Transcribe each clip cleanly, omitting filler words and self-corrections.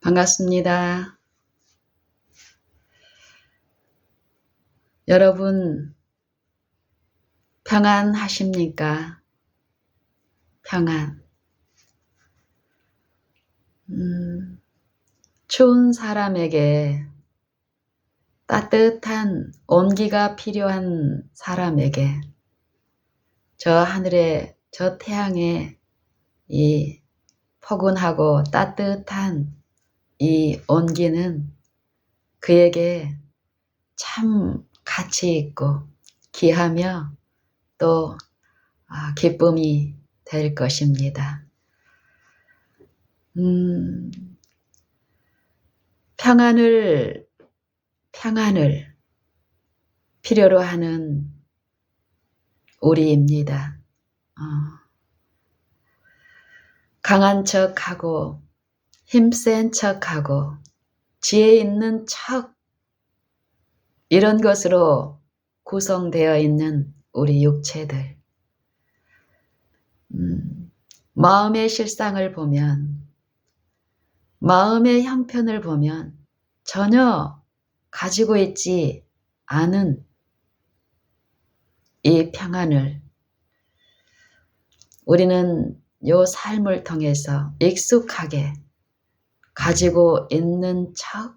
반갑습니다. 여러분, 평안하십니까? 평안. 추운 사람에게, 따뜻한 온기가 필요한 사람에게, 저 하늘에, 저 태양에 이 포근하고 따뜻한 이 온기는 그에게 참 가치 있고 귀하며 또 기쁨이 될 것입니다. 평안을 필요로 하는 우리입니다. 강한 척하고 힘센 척하고 지혜 있는 척, 이런 것으로 구성되어 있는 우리 육체들. 마음의 실상을 보면, 마음의 형편을 보면 전혀 가지고 있지 않은 이 평안을 우리는 요 삶을 통해서 익숙하게 가지고 있는 척,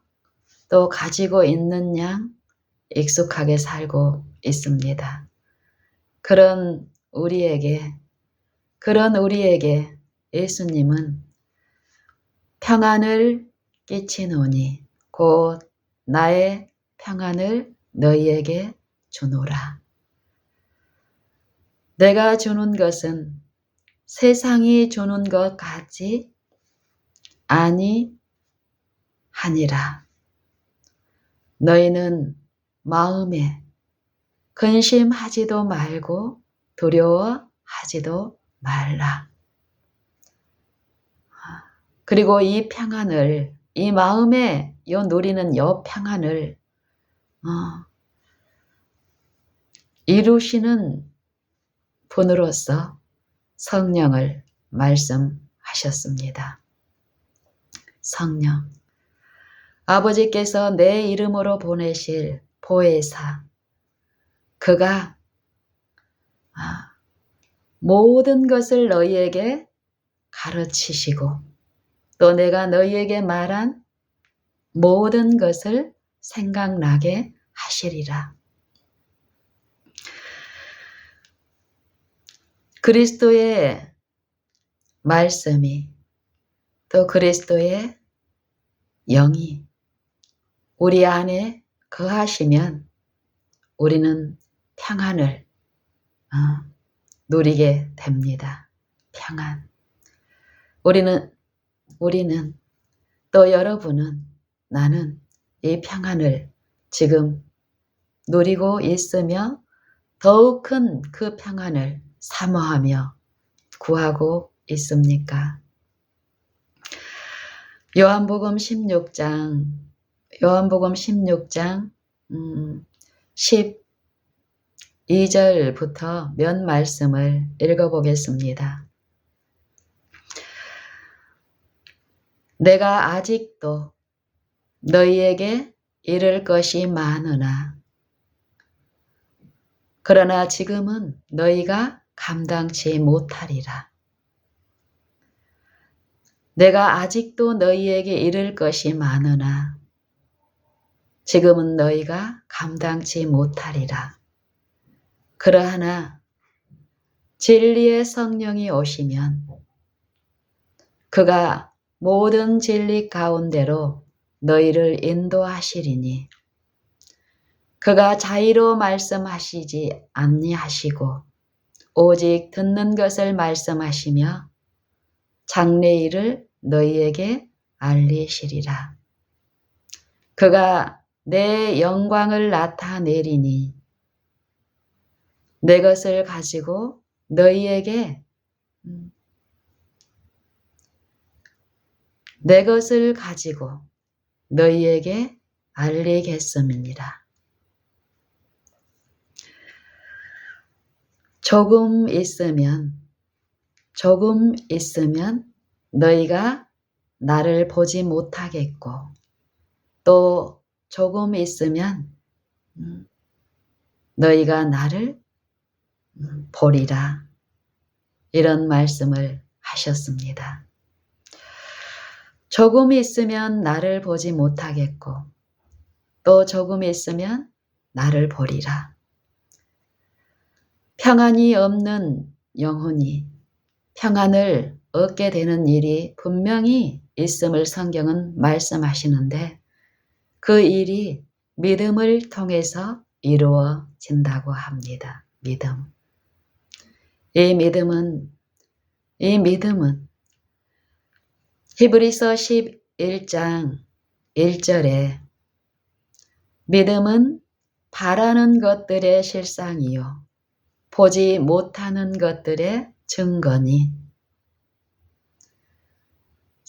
또 가지고 있는 양 익숙하게 살고 있습니다. 그런 우리에게 예수님은 평안을 끼치노니 곧 나의 평안을 너희에게 주노라. 내가 주는 것은 세상이 주는 것 같지 아니하니라. 너희는 마음에 근심하지도 말고 두려워하지도 말라. 그리고 이 평안을, 이 마음에 누리는 요 평안을 이루시는 분으로서 성령을 말씀하셨습니다. 성령, 아버지께서 내 이름으로 보내실 보혜사, 그가 모든 것을 너희에게 가르치시고 또 내가 너희에게 말한 모든 것을 생각나게 하시리라. 그리스도의 말씀이 또 그리스도의 영이 우리 안에 거하시면 우리는 평안을 누리게 됩니다. 평안. 우리는 또 여러분은, 나는 이 평안을 지금 누리고 있으며 더욱 큰 그 평안을 사모하며 구하고 있습니까? 요한복음 16장 12절부터 몇 말씀을 읽어보겠습니다. 내가 아직도 너희에게 이를 것이 많으나 그러나 지금은 너희가 감당치 못하리라. 내가 아직도 너희에게 이를 것이 많으나 지금은 너희가 감당치 못하리라. 그러하나 진리의 성령이 오시면 그가 모든 진리 가운데로 너희를 인도하시리니 그가 자의로 말씀하시지 아니하시고 오직 듣는 것을 말씀하시며 장래일을 너희에게 알리시리라. 그가 내 영광을 나타내리니 내 것을 가지고 너희에게 알리겠음이니라. 조금 있으면 너희가 나를 보지 못하겠고 또 조금 있으면 너희가 나를 보리라. 이런 말씀을 하셨습니다. 조금 있으면 나를 보지 못하겠고 또 조금 있으면 나를 보리라. 평안이 없는 영혼이 평안을 얻게 되는 일이 분명히 있음을 성경은 말씀하시는데 그 일이 믿음을 통해서 이루어진다고 합니다. 믿음. 이 믿음은 히브리서 11장 1절에 믿음은 바라는 것들의 실상이요 보지 못하는 것들의 증거니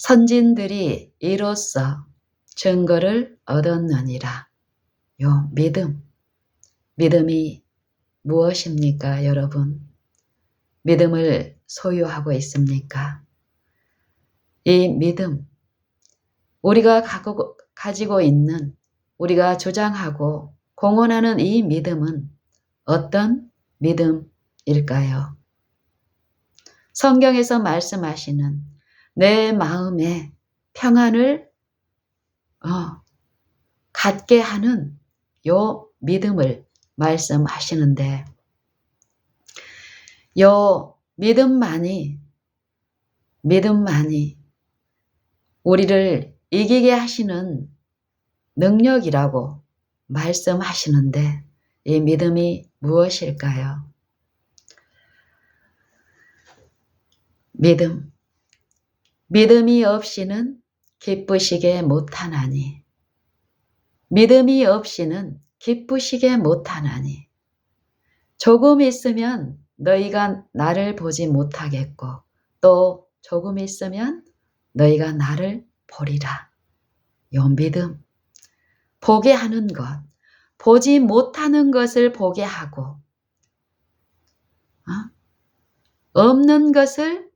선진들이 이로써 증거를 얻었느니라. 요 믿음이 무엇입니까, 여러분? 믿음을 소유하고 있습니까? 이 믿음, 우리가 가지고 있는, 우리가 주장하고 공언하는 이 믿음은 어떤 믿음일까요? 성경에서 말씀하시는 내 마음에 평안을 갖게 하는 요 믿음을 말씀하시는데 요 믿음만이 우리를 이기게 하시는 능력이라고 말씀하시는데 이 믿음이 무엇일까요? 믿음이 없이는 기쁘시게 못하나니 믿음이 없이는 기쁘시게 못하나니 조금 있으면 너희가 나를 보지 못하겠고 또 조금 있으면 너희가 나를 보리라. 요 믿음, 보게 하는 것, 보지 못하는 것을 보게 하고 없는 것을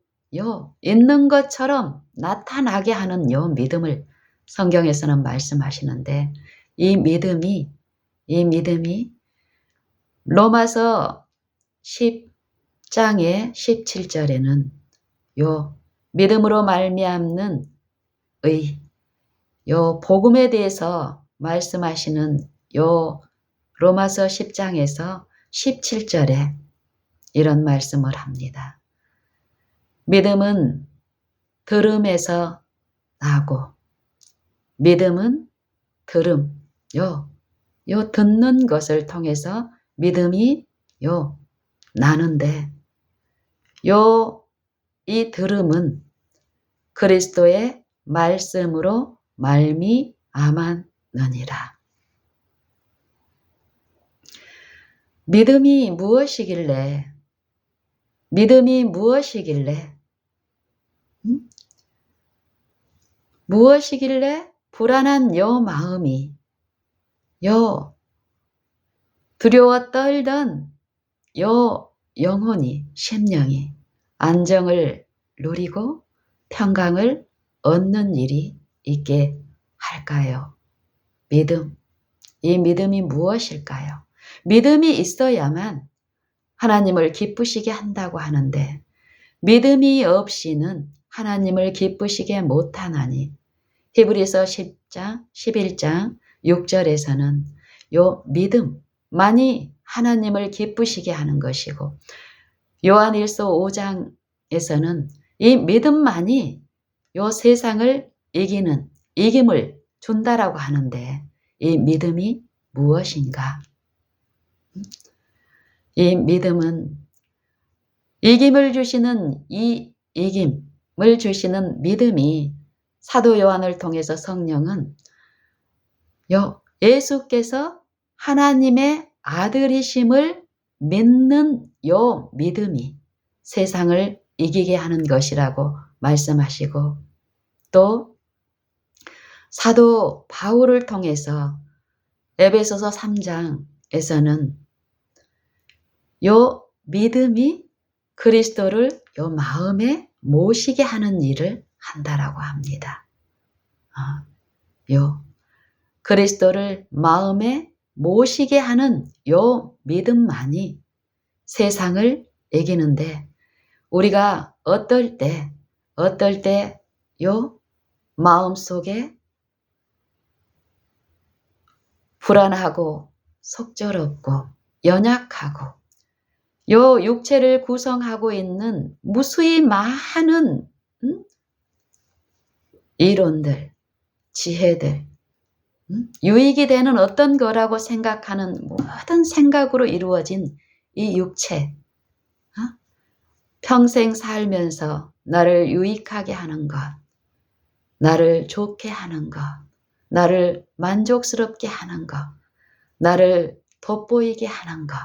있는 것처럼 나타나게 하는 요 믿음을 성경에서는 말씀하시는데 이 믿음이 로마서 10장의 17절에는 요 믿음으로 말미암는 요 복음에 대해서 말씀하시는 요 로마서 10장에서 17절에 이런 말씀을 합니다. 믿음은 들음에서 나고 믿음은 들음, 요 듣는 것을 통해서 믿음이 나는데 이 들음은 그리스도의 말씀으로 말미암았느니라. 믿음이 무엇이길래 무엇이길래 불안한 요 마음이 두려워 떨던 요 영혼이 심령이 안정을 누리고 평강을 얻는 일이 있게 할까요? 이 믿음이 무엇일까요? 믿음이 있어야만 하나님을 기쁘시게 한다고 하는데 믿음이 없이는 하나님을 기쁘시게 못하나니 히브리서 11장 6절에서는 요 믿음만이 하나님을 기쁘시게 하는 것이고 요한일서 5장에서는 이 믿음만이 요 세상을 이김을 준다라고 하는데 이 믿음이 무엇인가? 이 믿음은 이김을 주시는 이김을 주시는 믿음이 사도 요한을 통해서 성령은 예수께서 하나님의 아들이심을 믿는 요 믿음이 세상을 이기게 하는 것이라고 말씀하시고 또 사도 바울을 통해서 에베소서 3장에서는 요 믿음이 그리스도를 요 마음에 모시게 하는 일을 한다라고 합니다. 요 그리스도를 마음에 모시게 하는 요 믿음만이 세상을 이기는데, 우리가 어떨 때 요 마음속에 불안하고 속절없고 연약하고 요 육체를 구성하고 있는 무수히 많은 이론들, 지혜들, 유익이 되는 어떤 거라고 생각하는 모든 생각으로 이루어진 이 육체, 평생 살면서 나를 유익하게 하는 것, 나를 좋게 하는 것, 나를 만족스럽게 하는 것, 나를 돋보이게 하는 것,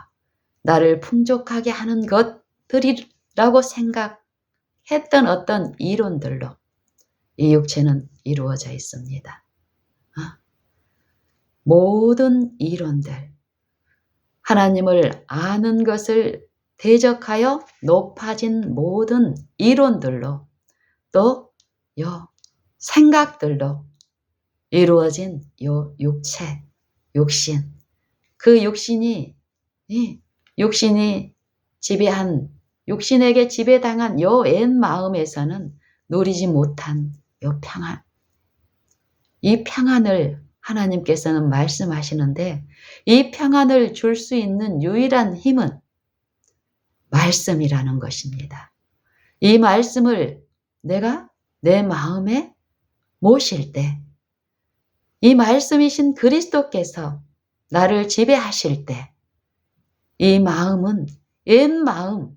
나를 풍족하게 하는 것들이라고 생각했던 어떤 이론들로 이 육체는 이루어져 있습니다. 모든 이론들, 하나님을 아는 것을 대적하여 높아진 모든 이론들로, 또 요 생각들로 이루어진 요 육체, 육신, 그 육신이 육신에게 지배당한 요 옛 마음에서는 누리지 못한 요 평안, 이 평안을 하나님께서는 말씀하시는데, 이 평안을 줄 수 있는 유일한 힘은 말씀이라는 것입니다. 이 말씀을 내가 내 마음에 모실 때, 이 말씀이신 그리스도께서 나를 지배하실 때, 이 마음은 옛 마음,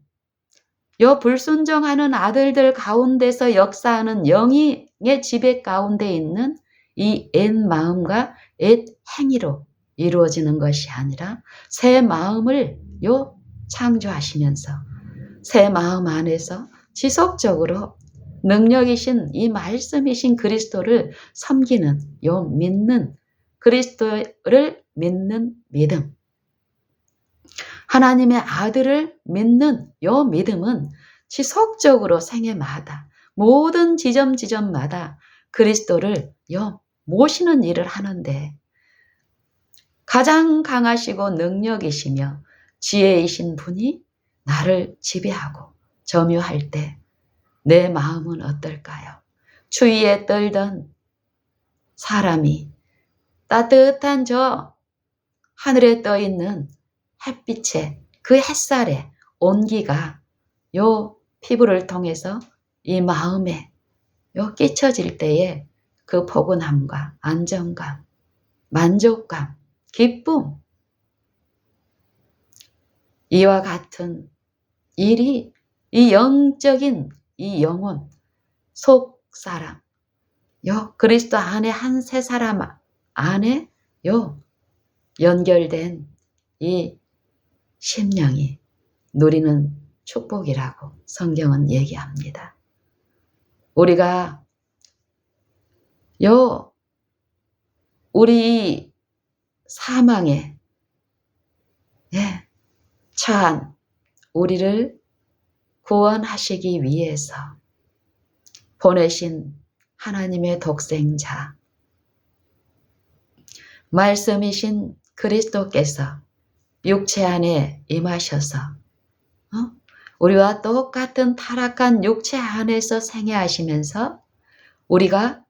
요 불순종하는 아들들 가운데서 역사하는 영의 지배 가운데 있는 이 옛 마음과 옛 행위로 이루어지는 것이 아니라, 새 마음을 창조하시면서 새 마음 안에서 지속적으로 능력이신 이 말씀이신 그리스도를 섬기는 믿는, 그리스도를 믿는 믿음, 하나님의 아들을 믿는 요 믿음은 지속적으로 생애마다 모든 지점마다 그리스도를 모시는 일을 하는데, 가장 강하시고 능력이시며 지혜이신 분이 나를 지배하고 점유할 때 내 마음은 어떨까요? 추위에 떨던 사람이 따뜻한 저 하늘에 떠 있는 햇빛에, 그 햇살에 온기가 요 피부를 통해서 이 마음에 끼쳐질 때에 그 포근함과 안정감, 만족감, 기쁨, 이와 같은 일이 이 영적인 이 영혼, 속사람, 그리스도 안에 한 새 사람 안에 연결된 이 심령이 누리는 축복이라고 성경은 얘기합니다. 우리가 우리 사망에 처한 우리를 구원하시기 위해서 보내신 하나님의 독생자, 말씀이신 그리스도께서 육체 안에 임하셔서 우리와 똑같은 타락한 육체 안에서 생애하시면서 우리가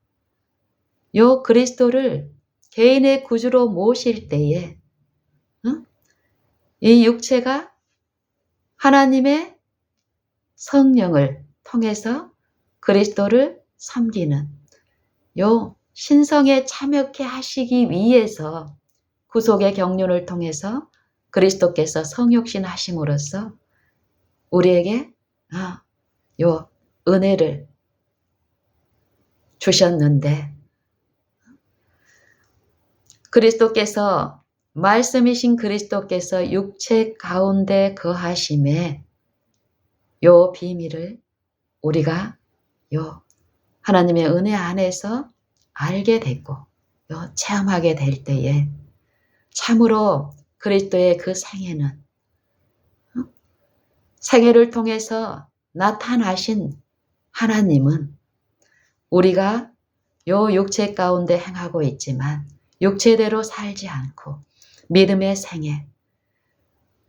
그리스도를 개인의 구주로 모실 때에 이 육체가 하나님의 성령을 통해서 그리스도를 섬기는 신성에 참여케 하시기 위해서 구속의 경륜을 통해서 그리스도께서 성육신 하심으로써 우리에게 은혜를 주셨는데, 그리스도께서, 말씀이신 그리스도께서 육체 가운데 거하심에 비밀을 우리가 하나님의 은혜 안에서 알게 됐고 체험하게 될 때에 참으로 그리스도의 그 생애는, 생애를 통해서 나타나신 하나님은 우리가 요 육체 가운데 행하고 있지만 육체대로 살지 않고 믿음의 생애,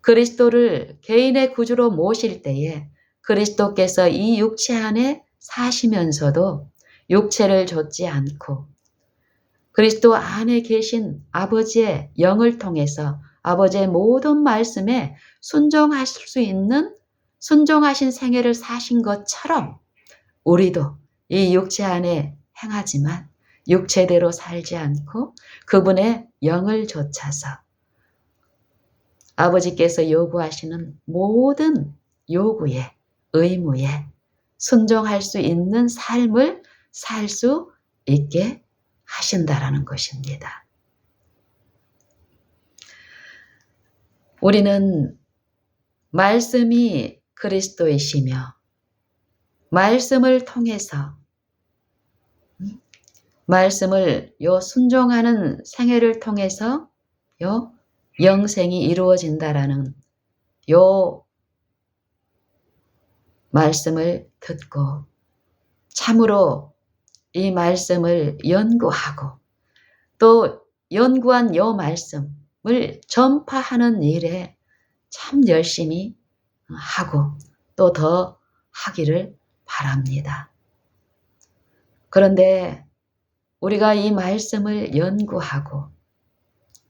그리스도를 개인의 구주로 모실 때에 그리스도께서 이 육체 안에 사시면서도 육체를 좇지 않고 그리스도 안에 계신 아버지의 영을 통해서 아버지의 모든 말씀에 순종하실 수 있는 순종하신 생애를 사신 것처럼 우리도 이 육체 안에 행하지만 육체대로 살지 않고 그분의 영을 좇아서 아버지께서 요구하시는 모든 요구에 의무에 순종할 수 있는 삶을 살 수 있게 하신다라는 것입니다. 우리는 말씀이 그리스도이시며 말씀을 통해서 말씀을 요 순종하는 생애를 통해서 요 영생이 이루어진다라는 요 말씀을 듣고 참으로 이 말씀을 연구하고 또 연구한 요 말씀을 전파하는 일에 참 열심히 하고 또 더 하기를 바랍니다. 그런데 우리가 이 말씀을 연구하고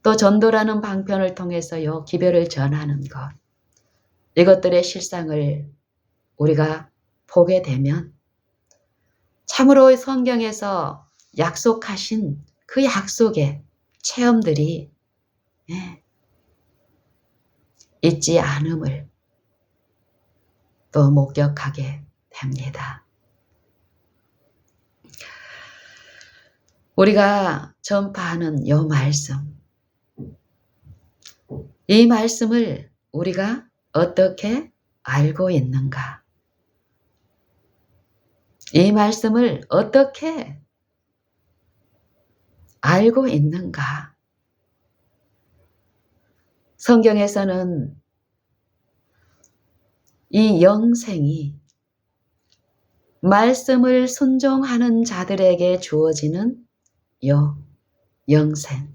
또 전도라는 방편을 통해서 요 기별을 전하는 것, 이것들의 실상을 우리가 보게 되면 참으로 성경에서 약속하신 그 약속의 체험들이 있지 않음을 또 목격하게 됩니다. 우리가 전파하는 요 말씀, 이 말씀을 우리가 어떻게 알고 있는가? 이 말씀을 어떻게 알고 있는가? 성경에서는 이 영생이 말씀을 순종하는 자들에게 주어지는 요 영생,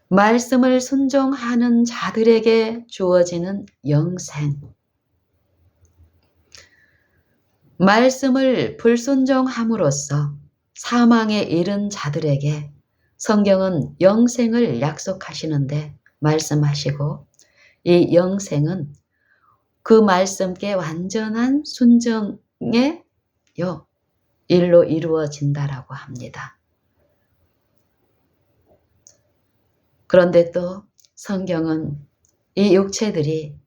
말씀을 순종하는 자들에게 주어지는 영생, 말씀을 불순종함으로써 사망에 이른 자들에게 성경은 영생을 약속하시는데 말씀하시고 이 영생은 그 말씀께 완전한 순종의 일로 이루어진다라고 합니다. 그런데 또 성경은 이 육체들이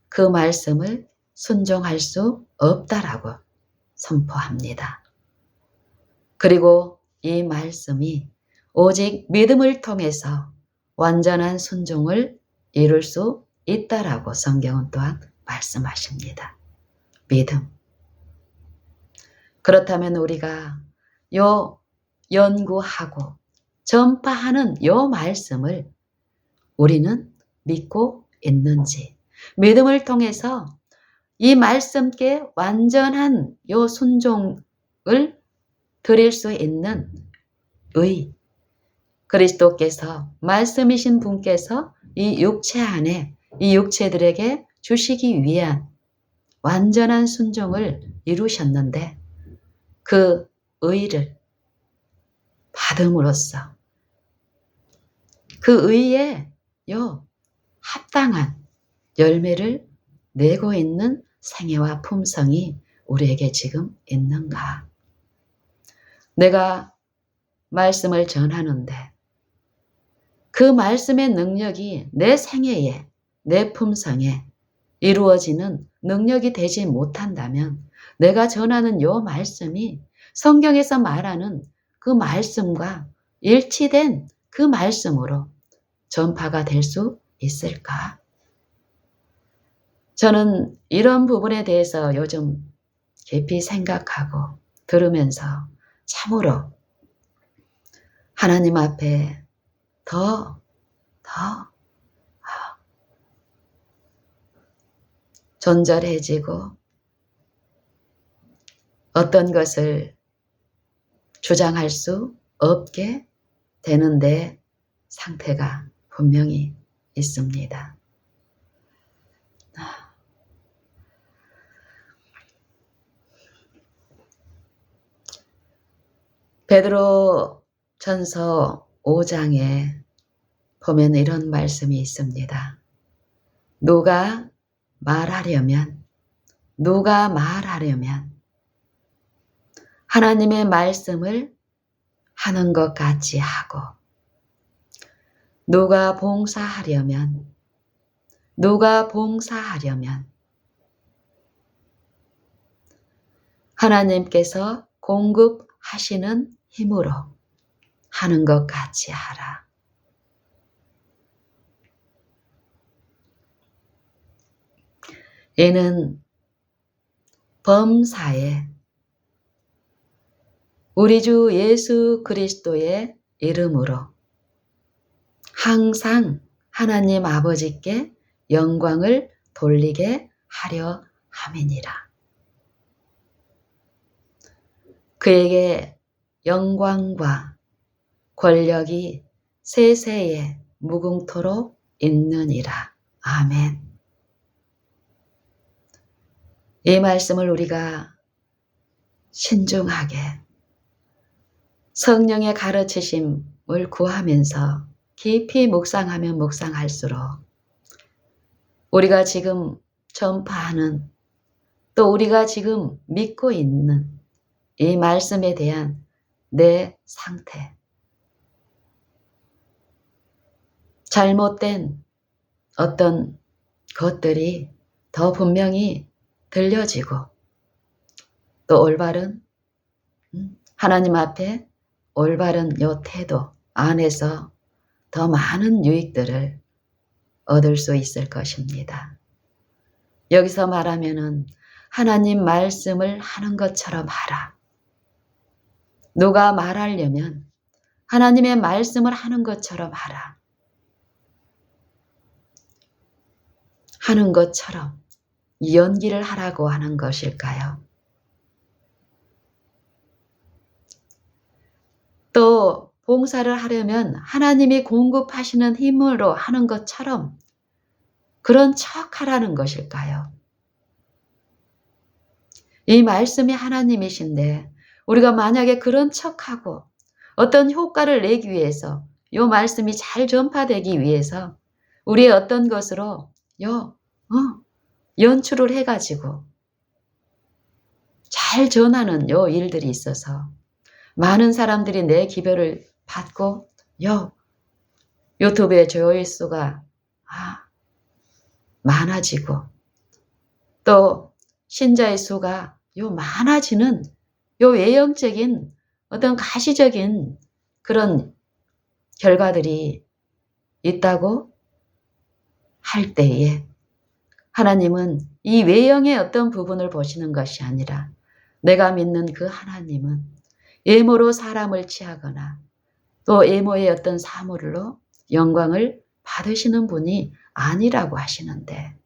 그 말씀을 순종할 수 없다라고 선포합니다. 그리고 이 말씀이 오직 믿음을 통해서 완전한 순종을 이룰 수 있다라고 성경은 또한 말씀하십니다. 믿음. 그렇다면 우리가 요 연구하고 전파하는 요 말씀을 우리는 믿고 있는지, 믿음을 통해서 이 말씀께 완전한 요 순종을 드릴 수 있는 그리스도께서 말씀이신 분께서 이 육체 안에 이 육체들에게 주시기 위한 완전한 순종을 이루셨는데 그 의를 받음으로써 그 의에 합당한 열매를 내고 있는 생애와 품성이 우리에게 지금 있는가? 내가 말씀을 전하는데 그 말씀의 능력이 내 생애에, 내 품성에 이루어지는 능력이 되지 못한다면 내가 전하는 요 말씀이 성경에서 말하는 그 말씀과 일치된 그 말씀으로 전파가 될 수 있을까? 저는 이런 부분에 대해서 요즘 깊이 생각하고 들으면서 참으로 하나님 앞에 더 존절해지고 어떤 것을 주장할 수 없게 되는데 상태가 분명히 있습니다. 베드로 전서 5장에 보면 이런 말씀이 있습니다. 누가 말하려면 하나님의 말씀을 하는 것 같이 하고, 누가 봉사하려면 하나님께서 공급하시는 힘으로 하는 것 같이 하라. 이는 범사에 우리 주 예수 그리스도의 이름으로 항상 하나님 아버지께 영광을 돌리게 하려 함이니라. 그에게 영광과 권력이 세세에 무궁토록 있느니라. 아멘. 이 말씀을 우리가 신중하게 성령의 가르치심을 구하면서 깊이 묵상하면 묵상할수록 우리가 지금 전파하는, 또 우리가 지금 믿고 있는 이 말씀에 대한 내 상태, 잘못된 어떤 것들이 더 분명히 들려지고, 또 올바른 하나님 앞에 올바른 요 태도 안에서 더 많은 유익들을 얻을 수 있을 것입니다. 여기서 말하면은 하나님 말씀을 하는 것처럼 하라. 누가 말하려면 하나님의 말씀을 하는 것처럼 하라. 하는 것처럼 연기를 하라고 하는 것일까요? 또 봉사를 하려면 하나님이 공급하시는 힘으로 하는 것처럼 그런 척 하라는 것일까요? 이 말씀이 하나님이신데 우리가 만약에 그런 척하고 어떤 효과를 내기 위해서, 이 말씀이 잘 전파되기 위해서 우리의 어떤 것으로 연출을 해가지고 잘 전하는 요 일들이 있어서 많은 사람들이 내 기별을 받고 유튜브의 조회수가 많아지고, 또 신자의 수가 많아지는 요 외형적인 어떤 가시적인 그런 결과들이 있다고 할 때에 하나님은 이 외형의 어떤 부분을 보시는 것이 아니라 내가 믿는 그 하나님은 외모로 사람을 취하거나 또 외모의 어떤 사물로 영광을 받으시는 분이 아니라고 하시는데,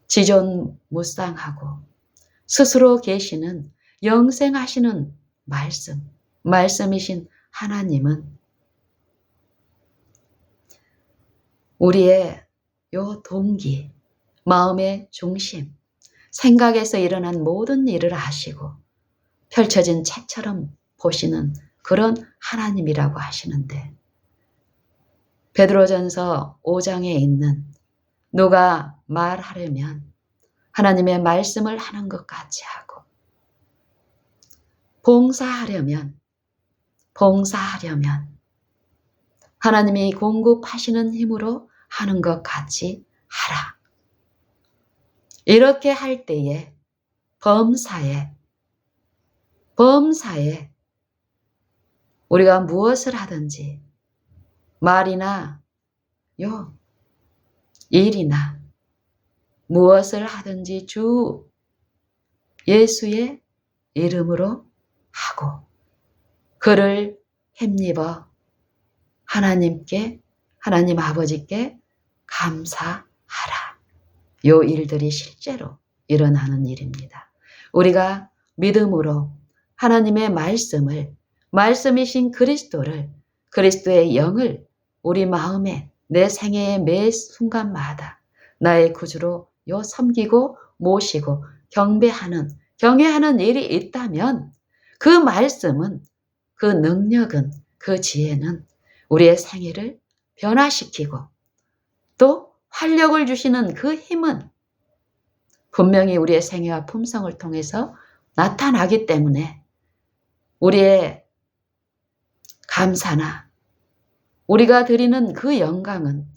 지존무쌍하고 스스로 계시는 영생하시는 말씀이신 하나님은 우리의 요 동기, 마음의 중심, 생각에서 일어난 모든 일을 아시고 펼쳐진 책처럼 보시는 그런 하나님이라고 하시는데, 베드로전서 5장에 있는 누가 말하려면 하나님의 말씀을 하는 것 같이 하고, 봉사하려면 하나님이 공급하시는 힘으로 하는 것 같이 하라. 이렇게 할 때에 범사에 우리가 무엇을 하든지 말이나 일이나 무엇을 하든지 주 예수의 이름으로 하고 그를 힘입어 하나님 아버지께 감사하라. 요 일들이 실제로 일어나는 일입니다. 우리가 믿음으로 하나님의 말씀을, 말씀이신 그리스도를, 그리스도의 영을 우리 마음에 내 생애의 매 순간마다 나의 구주로 섬기고 모시고 경외하는 일이 있다면 그 말씀은, 그 능력은, 그 지혜는 우리의 생애를 변화시키고 또 활력을 주시는 그 힘은 분명히 우리의 생애와 품성을 통해서 나타나기 때문에 우리의 감사나 우리가 드리는 그 영광은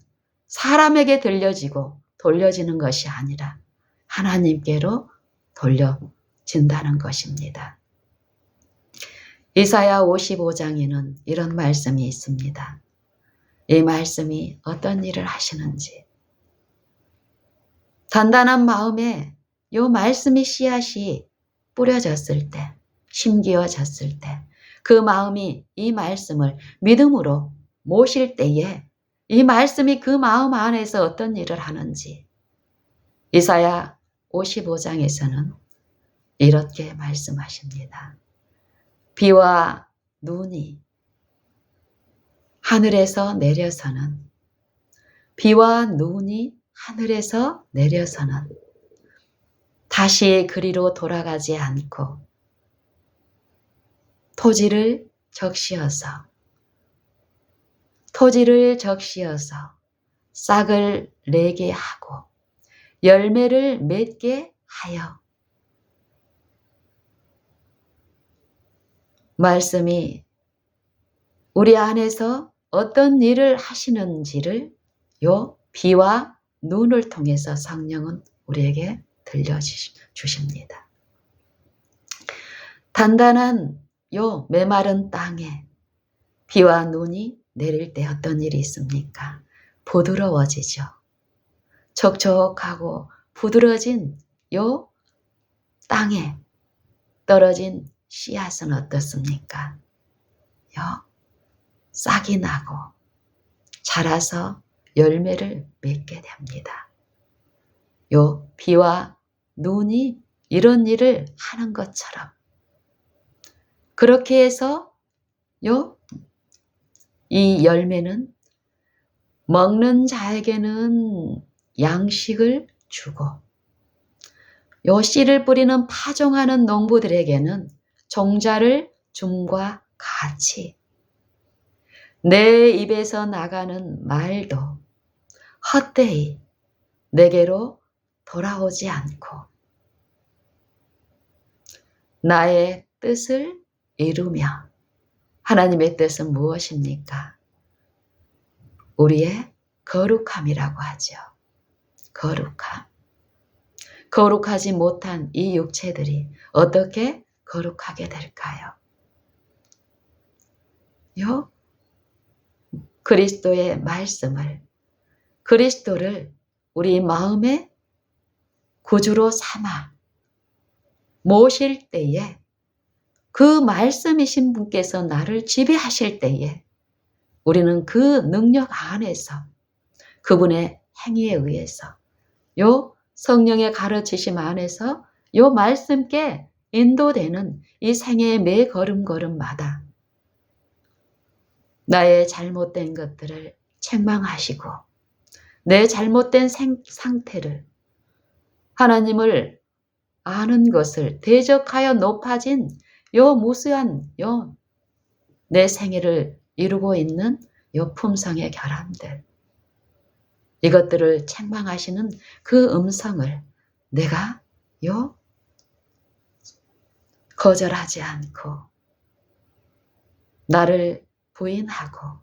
사람에게 돌려지는 것이 아니라 하나님께로 돌려진다는 것입니다. 이사야 55장에는 이런 말씀이 있습니다. 이 말씀이 어떤 일을 하시는지, 단단한 마음에 이 말씀이 씨앗이 뿌려졌을 때, 심기어졌을 때, 그 마음이 이 말씀을 믿음으로 모실 때에 이 말씀이 그 마음 안에서 어떤 일을 하는지 이사야 55장에서는 이렇게 말씀하십니다. 비와 눈이 하늘에서 내려서는, 비와 눈이 하늘에서 내려서는 다시 그리로 돌아가지 않고 토지를 적시어서 싹을 내게 하고 열매를 맺게 하여, 말씀이 우리 안에서 어떤 일을 하시는지를 요 비와 눈을 통해서 성령은 우리에게 들려주십니다. 단단한 요 메마른 땅에 비와 눈이 내릴 때 어떤 일이 있습니까? 부드러워지죠. 촉촉하고 부드러진 요 땅에 떨어진 씨앗은 어떻습니까? 싹이 나고 자라서 열매를 맺게 됩니다. 요 비와 눈이 이런 일을 하는 것처럼 그렇게 해서 이 열매는 먹는 자에게는 양식을 주고 요 씨를 뿌리는 파종하는 농부들에게는 종자를 줌과 같이 내 입에서 나가는 말도 헛되이 내게로 돌아오지 않고 나의 뜻을 이루며, 하나님의 뜻은 무엇입니까? 우리의 거룩함이라고 하죠. 거룩함. 거룩하지 못한 이 육체들이 어떻게 거룩하게 될까요? 그리스도의 말씀을, 그리스도를 우리 마음의 구주로 삼아 모실 때에, 그 말씀이신 분께서 나를 지배하실 때에 우리는 그 능력 안에서, 그분의 행위에 의해서, 요 성령의 가르치심 안에서 요 말씀께 인도되는 이 생애의 매 걸음걸음마다 나의 잘못된 것들을 책망하시고 내 잘못된 상태를, 하나님을 아는 것을 대적하여 높아진 요 무수한 내 생애를 이루고 있는 요 품성의 결함들, 이것들을 책망하시는 그 음성을 내가 거절하지 않고 나를 부인하고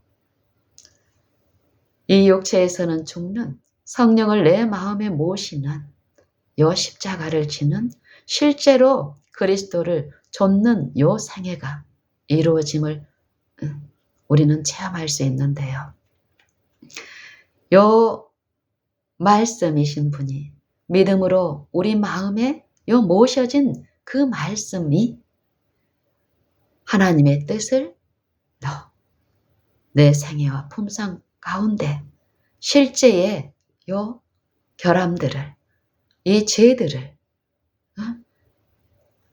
이 육체에서는 죽는 성령을 내 마음에 모시는 요 십자가를 지는, 실제로 그리스도를 좇는 요 생애가 이루어짐을 우리는 체험할 수 있는데요. 요 말씀이신 분이 믿음으로 우리 마음에 요 모셔진 그 말씀이 하나님의 뜻을 내 생애와 품성 가운데 실제의 요 결함들을, 이 죄들을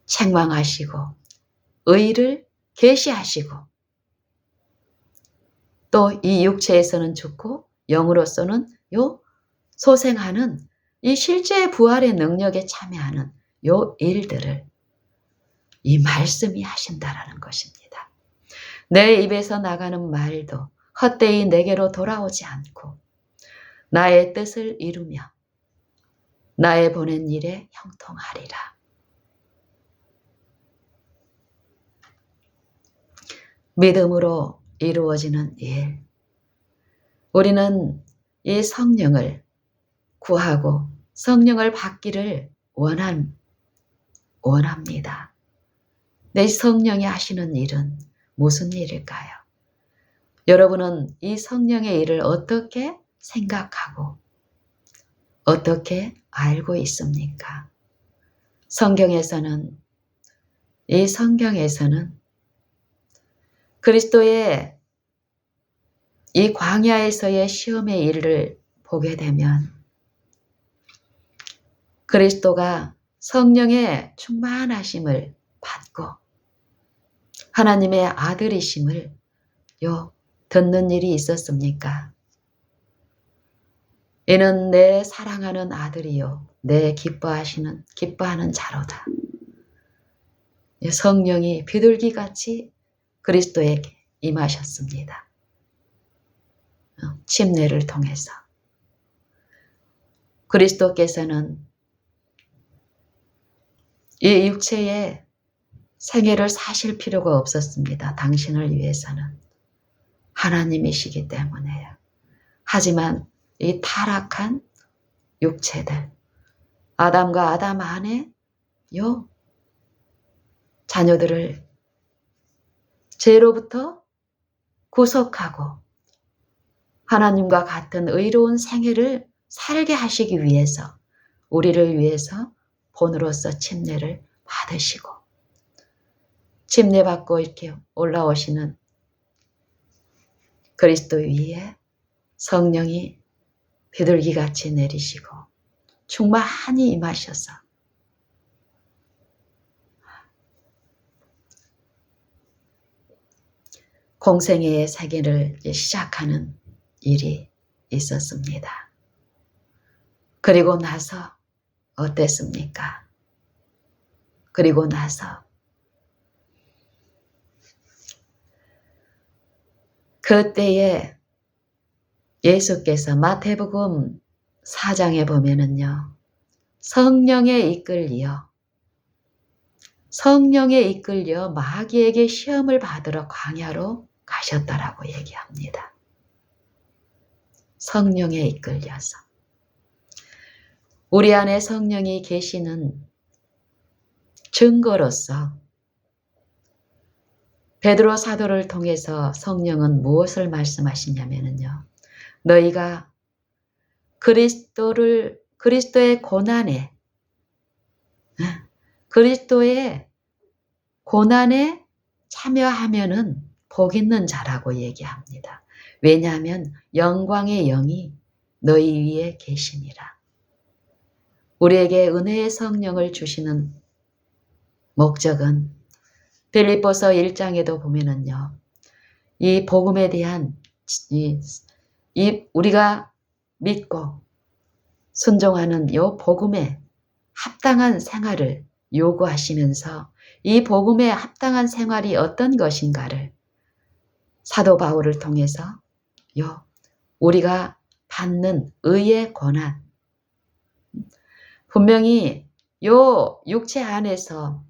책망하시고 의를 계시하시고 또 이 육체에서는 죽고 영으로서는 요 소생하는 이 실제 부활의 능력에 참여하는 요 일들을 이 말씀이 하신다라는 것입니다. 내 입에서 나가는 말도 헛되이 내게로 돌아오지 않고 나의 뜻을 이루며 나의 보낸 일에 형통하리라. 믿음으로 이루어지는 일. 우리는 이 성령을 구하고 성령을 받기를 원합니다. 내 성령이 하시는 일은 무슨 일일까요? 여러분은 이 성령의 일을 어떻게 생각하고 어떻게 알고 있습니까? 이 성경에서는 그리스도의 이 광야에서의 시험의 일을 보게 되면 그리스도가 성령의 충만하심을 받고 하나님의 아들이심을 듣는 일이 있었습니까? 이는 내 사랑하는 아들이요 내 기뻐하는 자로다. 성령이 비둘기같이 그리스도에게 임하셨습니다. 침례를 통해서 그리스도께서는 이 육체의 생애를 사실 필요가 없었습니다. 당신을 위해서는 하나님이시기 때문에요. 하지만 이 타락한 육체들, 아담과 아담 안에 자녀들을 죄로부터 구속하고 하나님과 같은 의로운 생애를 살게 하시기 위해서 우리를 위해서 본으로서 침례를 받으시고 침례 받고 이렇게 올라오시는 그리스도 위에 성령이 비둘기같이 내리시고 충만히 임하셔서 공생애의 세계를 시작하는 일이 있었습니다. 그리고 나서 어땠습니까? 그리고 나서 그때에 예수께서 마태복음 4장에 보면은요. 성령에 이끌려 마귀에게 시험을 받으러 광야로 가셨다라고 얘기합니다. 성령에 이끌려서 우리 안에 성령이 계시는 증거로서 베드로 사도를 통해서 성령은 무엇을 말씀하시냐면요. 너희가 그리스도의 고난에 참여하면은 복 있는 자라고 얘기합니다. 왜냐하면 영광의 영이 너희 위에 계시니라. 우리에게 은혜의 성령을 주시는 목적은 빌립보서 1장에도 보면은요. 이 복음에 대한 우리가 믿고 순종하는 이 복음에 합당한 생활을 요구하시면서 이 복음에 합당한 생활이 어떤 것인가를 사도 바울을 통해서 우리가 받는 의의 고난 분명히 요 육체 안에서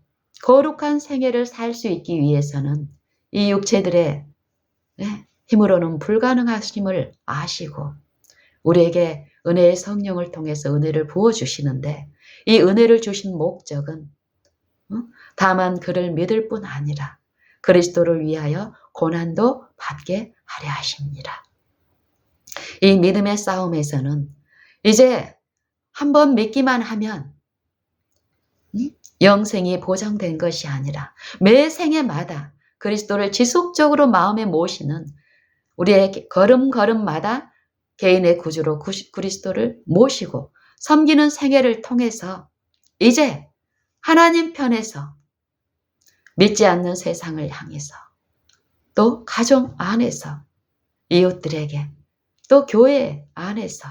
거룩한 생애를 살 수 있기 위해서는 이 육체들의 힘으로는 불가능하심을 아시고 우리에게 은혜의 성령을 통해서 은혜를 부어주시는데 이 은혜를 주신 목적은 다만 그를 믿을 뿐 아니라 그리스도를 위하여 고난도 받게 하려 하십니다. 이 믿음의 싸움에서는 이제 한번 믿기만 하면 영생이 보장된 것이 아니라 매 생애마다 그리스도를 지속적으로 마음에 모시는 우리의 걸음걸음마다 개인의 구주로 그리스도를 모시고 섬기는 생애를 통해서 이제 하나님 편에서 믿지 않는 세상을 향해서, 또 가정 안에서, 이웃들에게, 또 교회 안에서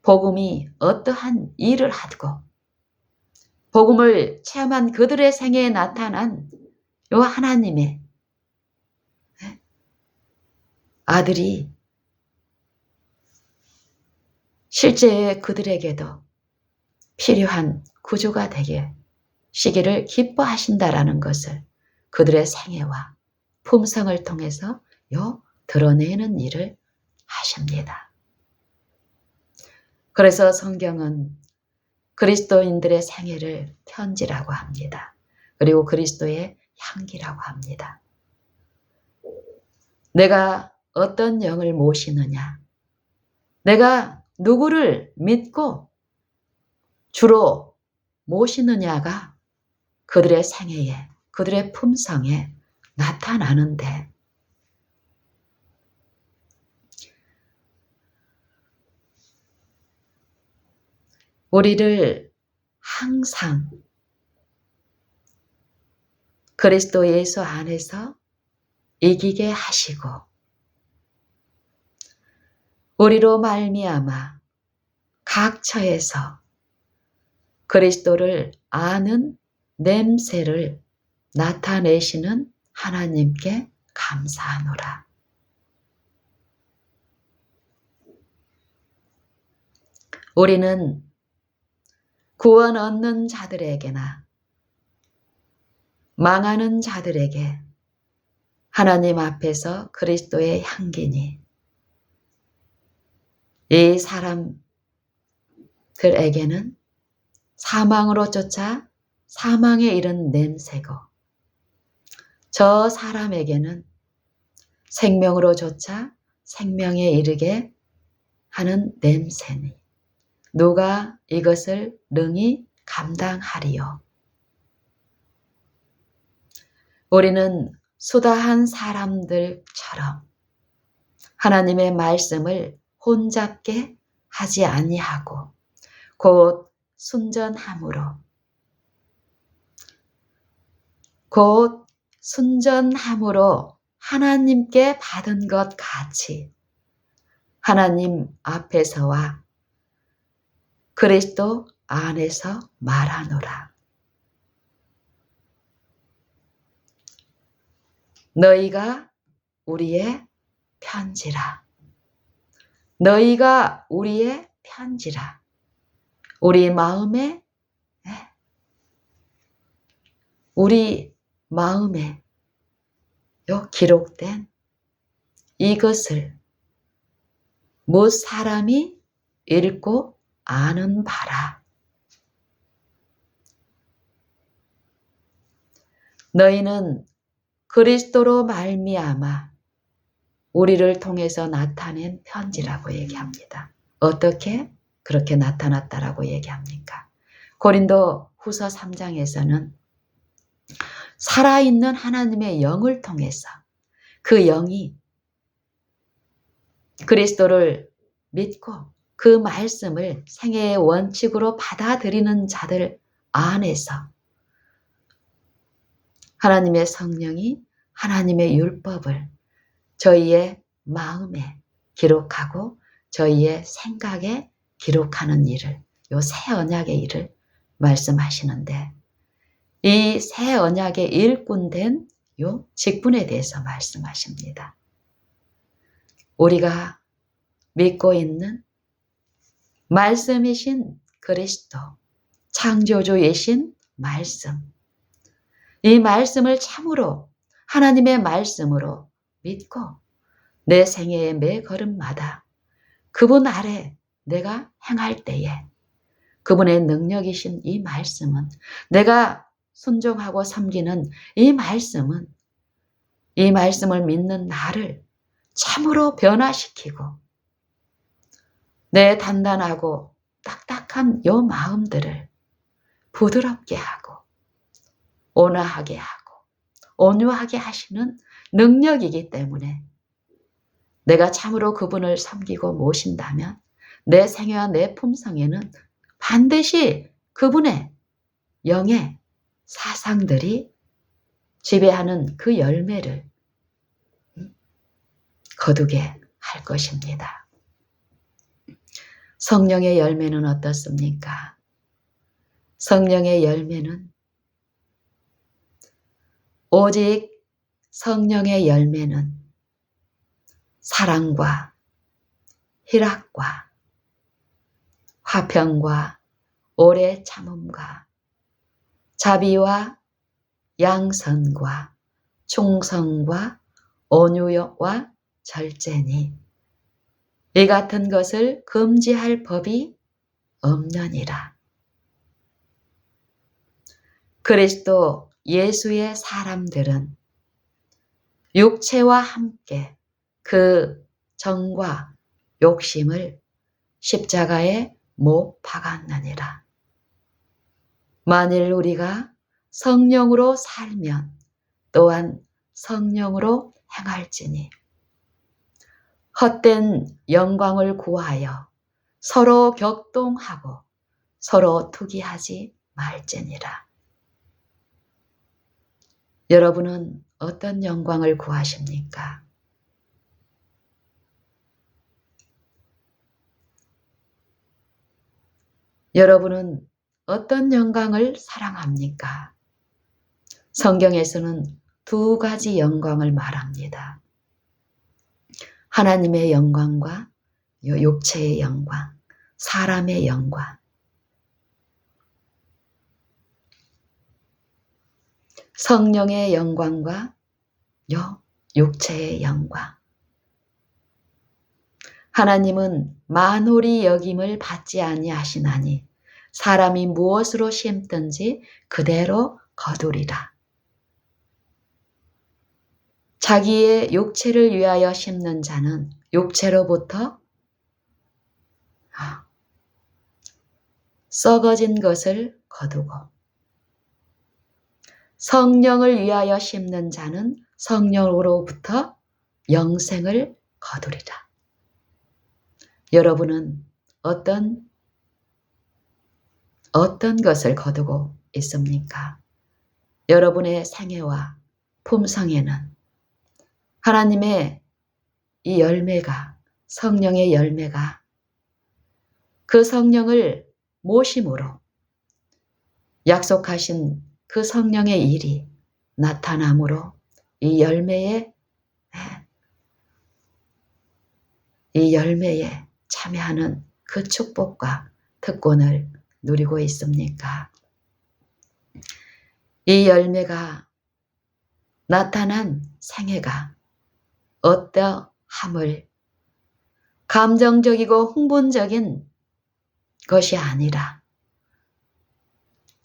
복음이 어떠한 일을 하고 복음을 체험한 그들의 생애에 나타난 요 하나님의 아들이 실제 그들에게도 필요한 구주가 되게 시기를 기뻐하신다라는 것을 그들의 생애와 품성을 통해서 드러내는 일을 하십니다. 그래서 성경은 그리스도인들의 생애를 편지라고 합니다. 그리고 그리스도의 향기라고 합니다. 내가 어떤 영을 모시느냐, 내가 누구를 믿고 주로 모시느냐가 그들의 생애에, 그들의 품성에 나타나는데, 우리를 항상 그리스도 예수 안에서 이기게 하시고 우리로 말미암아 각 처에서 그리스도를 아는 냄새를 나타내시는 하나님께 감사하노라. 우리는 구원 얻는 자들에게나 망하는 자들에게 하나님 앞에서 그리스도의 향기니 이 사람들에게는 사망으로 쫓아 사망에 이른 냄새고 저 사람에게는 생명으로 쫓아 생명에 이르게 하는 냄새니 누가 이것을 능히 감당하리요. 우리는 수다한 사람들처럼 하나님의 말씀을 혼잡게 하지 아니하고 곧 순전함으로 하나님께 받은 것 같이 하나님 앞에서와 그리스도 안에서 말하노라. 너희가 우리의 편지라. 너희가 우리의 편지라. 우리 마음에 기록된 이것을 못 사람이 읽고 아는 바라. 너희는 그리스도로 말미암아 우리를 통해서 나타낸 편지라고 얘기합니다. 어떻게 그렇게 나타났다라고 얘기합니까? 고린도 후서 3장에서는 살아있는 하나님의 영을 통해서 그 영이 그리스도를 믿고 그 말씀을 생애의 원칙으로 받아들이는 자들 안에서 하나님의 성령이 하나님의 율법을 저희의 마음에 기록하고 저희의 생각에 기록하는 일을, 요 새 언약의 일을 말씀하시는데 이 새 언약의 일꾼된 요 직분에 대해서 말씀하십니다. 우리가 믿고 있는 말씀이신 그리스도, 창조주이신 말씀, 이 말씀을 참으로 하나님의 말씀으로 믿고 내 생애의 매 걸음마다 그분 아래 내가 행할 때에 그분의 능력이신 이 말씀은 내가 순종하고 섬기는 이 말씀을 믿는 나를 참으로 변화시키고 내 단단하고 딱딱한 요 마음들을 부드럽게 하고 온화하게 하고 온유하게 하시는 능력이기 때문에 내가 참으로 그분을 섬기고 모신다면 내 생애와 내 품성에는 반드시 그분의 영의 사상들이 지배하는 그 열매를 거두게 할 것입니다. 성령의 열매는 어떻습니까? 성령의 열매는 오직 성령의 열매는 사랑과 희락과 화평과 오래 참음과 자비와 양선과 충성과 온유와 절제니 이 같은 것을 금지할 법이 없느니라. 그리스도 예수의 사람들은 육체와 함께 그 정과 욕심을 십자가에 못 박았느니라. 만일 우리가 성령으로 살면 또한 성령으로 행할지니 헛된 영광을 구하여 서로 격동하고 서로 투기하지 말지니라. 여러분은 어떤 영광을 구하십니까? 여러분은 어떤 영광을 사랑합니까? 성경에서는 두 가지 영광을 말합니다. 하나님의 영광과 육체의 영광, 사람의 영광. 성령의 영광과 육체의 영광. 하나님은 만홀히 여김을 받지 아니하시나니 사람이 무엇으로 심든지 그대로 거두리라. 자기의 육체를 위하여 심는 자는 육체로부터 썩어진 것을 거두고 성령을 위하여 심는 자는 성령으로부터 영생을 거두리라. 여러분은 어떤 것을 거두고 있습니까? 여러분의 생애와 품성에는 하나님의 이 열매가, 성령의 열매가 그 성령을 모심으로 약속하신 그 성령의 일이 나타남으로 이 열매에 참여하는 그 축복과 특권을 누리고 있습니까? 이 열매가 나타난 생애가 어떠함을 감정적이고 흥분적인 것이 아니라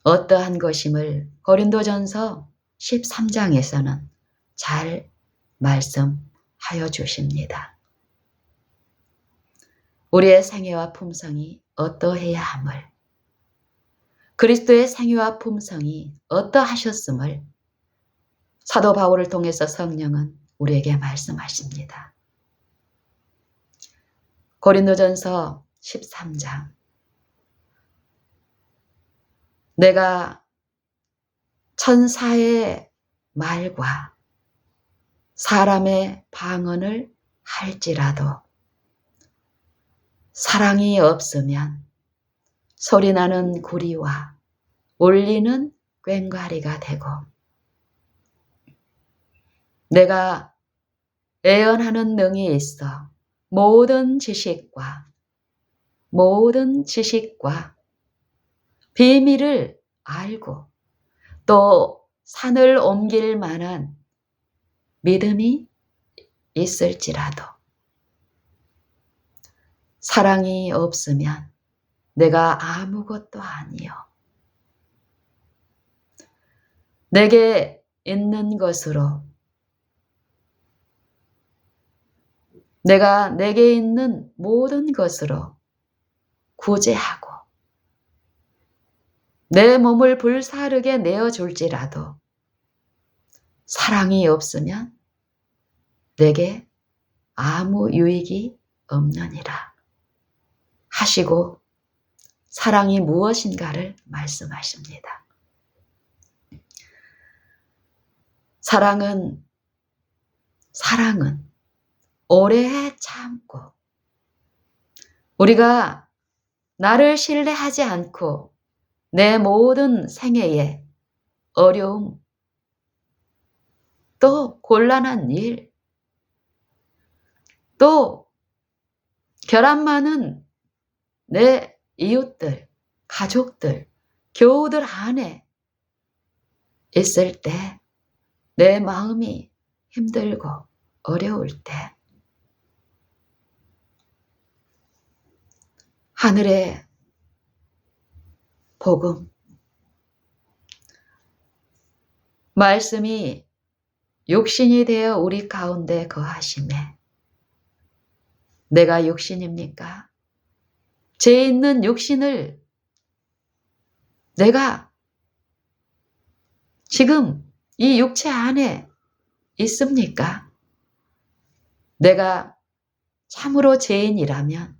어떠한 것임을 고린도전서 13장에서는 잘 말씀하여 주십니다. 우리의 생애와 품성이 어떠해야 함을, 그리스도의 생애와 품성이 어떠하셨음을 사도 바울을 통해서 성령은 우리에게 말씀하십니다. 고린도전서 13장. 내가 천사의 말과 사람의 방언을 할지라도 사랑이 없으면 소리나는 구리와 울리는 꽹과리가 되고 내가 예언하는 능이 있어 모든 지식과 비밀을 알고 또 산을 옮길 만한 믿음이 있을지라도 사랑이 없으면 내가 아무것도 아니요. 내게 있는 것으로 내가 내게 있는 모든 것으로 구제하고 내 몸을 불사르게 내어줄지라도 사랑이 없으면 내게 아무 유익이 없느니라 하시고 사랑이 무엇인가를 말씀하십니다. 사랑은 오래 참고, 우리가 나를 신뢰하지 않고 내 모든 생애에 어려움, 또 곤란한 일, 또 결함 많은 내 이웃들, 가족들, 교우들 안에 있을 때, 내 마음이 힘들고 어려울 때 하늘의 복음, 말씀이 육신이 되어 우리 가운데 거하심에, 내가 육신입니까? 죄 있는 육신을 내가 지금 이 육체 안에 있습니까? 내가 참으로 죄인이라면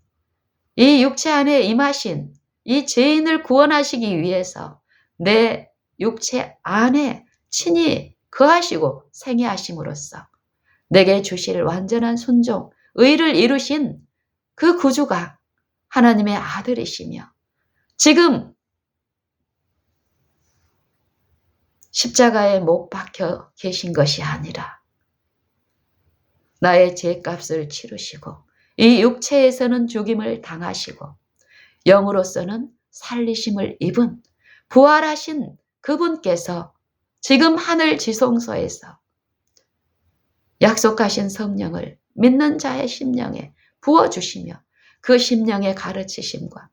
이 육체 안에 임하신 이 죄인을 구원하시기 위해서 내 육체 안에 친히 거하시고 생애하심으로써 내게 주실 완전한 순종, 의를 이루신 그 구주가 하나님의 아들이시며, 지금 십자가에 못 박혀 계신 것이 아니라 나의 죄값을 치르시고 이 육체에서는 죽임을 당하시고 영으로서는 살리심을 입은 부활하신 그분께서 지금 하늘 지성소에서 약속하신 성령을 믿는 자의 심령에 부어주시며 그 심령의 가르치심과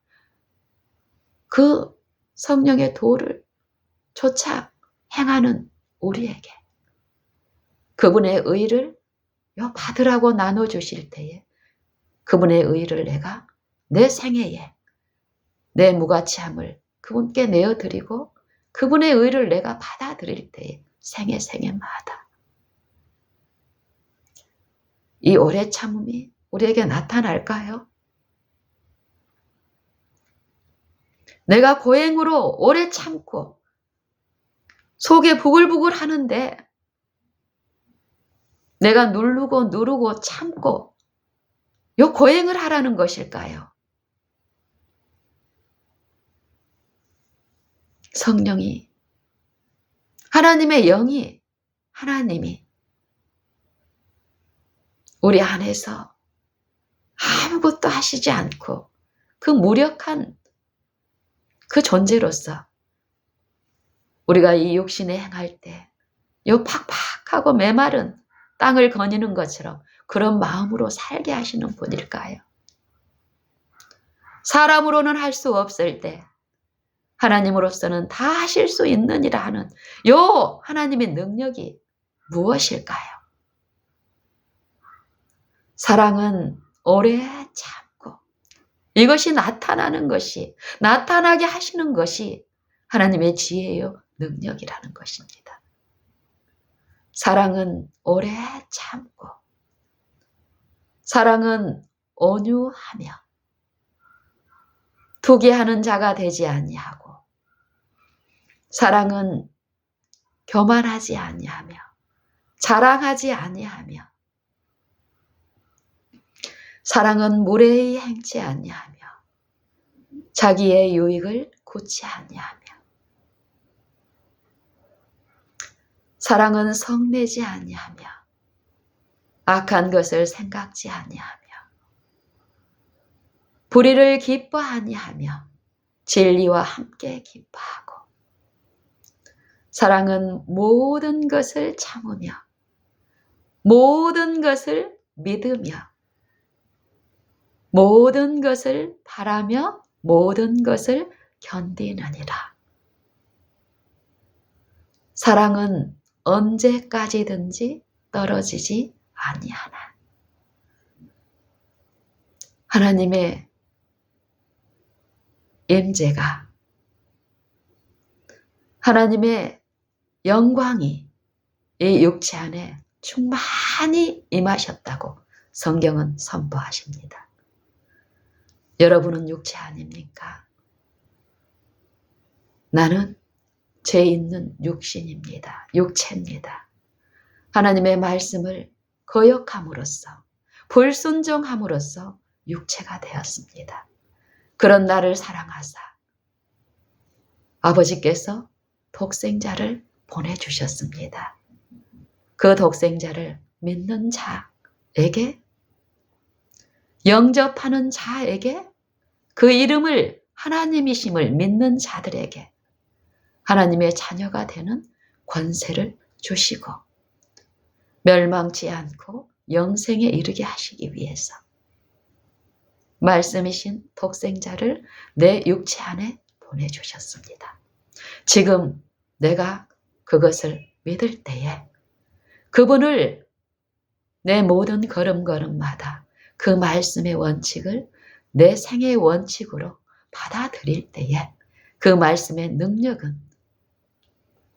그 성령의 도를 쫓아 행하는 우리에게 그분의 의를 받으라고 나눠주실 때에 그분의 의를 내가 내 생애에 내 무가치함을 그분께 내어드리고 그분의 의를 내가 받아들일 때에 생애마다 이 오래 참음이 우리에게 나타날까요? 내가 고행으로 오래 참고 속에 부글부글 하는데 내가 누르고 참고 요 고행을 하라는 것일까요? 성령이, 하나님의 영이, 하나님이 우리 안에서 아무것도 하시지 않고 그 무력한 그 존재로서 우리가 이 육신에 행할 때 요 팍팍하고 메마른 땅을 거니는 것처럼 그런 마음으로 살게 하시는 분일까요? 사람으로는 할 수 없을 때 하나님으로서는 다 하실 수 있느니라 하는 요 하나님의 능력이 무엇일까요? 사랑은 오래 참고, 이것이 나타나는 것이, 나타나게 하시는 것이 하나님의 지혜요 능력이라는 것입니다. 사랑은 오래 참고, 사랑은 온유하며 투기하는 자가 되지 아니하고, 사랑은 교만하지 아니하며 자랑하지 아니하며, 사랑은 무례히 행치 아니하며 자기의 유익을 굳지 아니하며, 사랑은 성내지 아니하며 악한 것을 생각지 아니하며 불의를 기뻐 아니하며 진리와 함께 기뻐하고, 사랑은 모든 것을 참으며 모든 것을 믿으며 모든 것을 바라며 모든 것을 견디느니라. 사랑은 언제까지든지 떨어지지 아니하나. 하나님의 임재가, 하나님의 영광이 이 육체 안에 충만히 임하셨다고 성경은 선포하십니다. 여러분은 육체 아닙니까? 나는 죄 있는 육신입니다. 육체입니다. 하나님의 말씀을 거역함으로써 불순종함으로써 육체가 되었습니다. 그런 나를 사랑하사 아버지께서 독생자를 보내주셨습니다. 그 독생자를 믿는 자에게, 영접하는 자에게, 그 이름을 하나님이심을 믿는 자들에게 하나님의 자녀가 되는 권세를 주시고 멸망치 않고 영생에 이르게 하시기 위해서 말씀이신 독생자를 내 육체 안에 보내주셨습니다. 지금 내가 그것을 믿을 때에 그분을 내 모든 걸음걸음마다 그 말씀의 원칙을 내 생애의 원칙으로 받아들일 때에 그 말씀의 능력은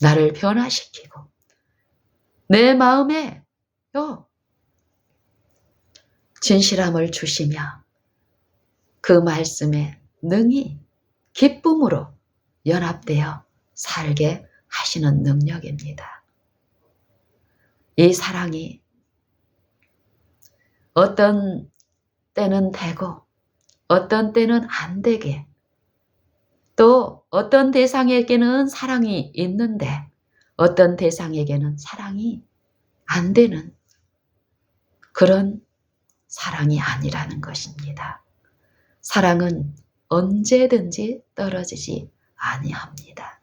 나를 변화시키고 내 마음에 진실함을 주시며 그 말씀에 능히 기쁨으로 연합되어 살게 하시는 능력입니다. 이 사랑이 어떤 때는 되고 어떤 때는 안 되게, 또 어떤 대상에게는 사랑이 있는데 어떤 대상에게는 사랑이 안 되는 그런 사랑이 아니라는 것입니다. 사랑은 언제든지 떨어지지 아니합니다.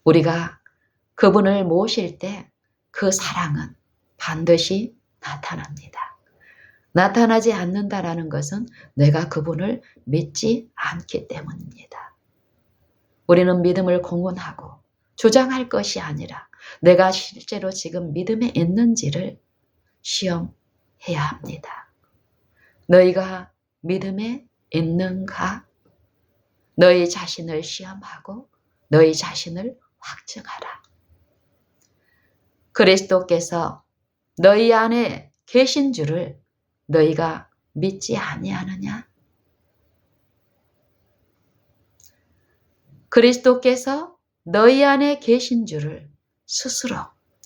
우리가 그분을 모실 때 그 사랑은 반드시 나타납니다. 나타나지 않는다라는 것은 내가 그분을 믿지 않기 때문입니다. 우리는 믿음을 공언하고 주장할 것이 아니라 내가 실제로 지금 믿음에 있는지를 시험해야 합니다. 너희가 믿음에 있는가? 너희 자신을 시험하고 너희 자신을 확증하라. 그리스도께서 너희 안에 계신 줄을 너희가 믿지 아니하느냐? 그리스도께서 너희 안에 계신 줄을 스스로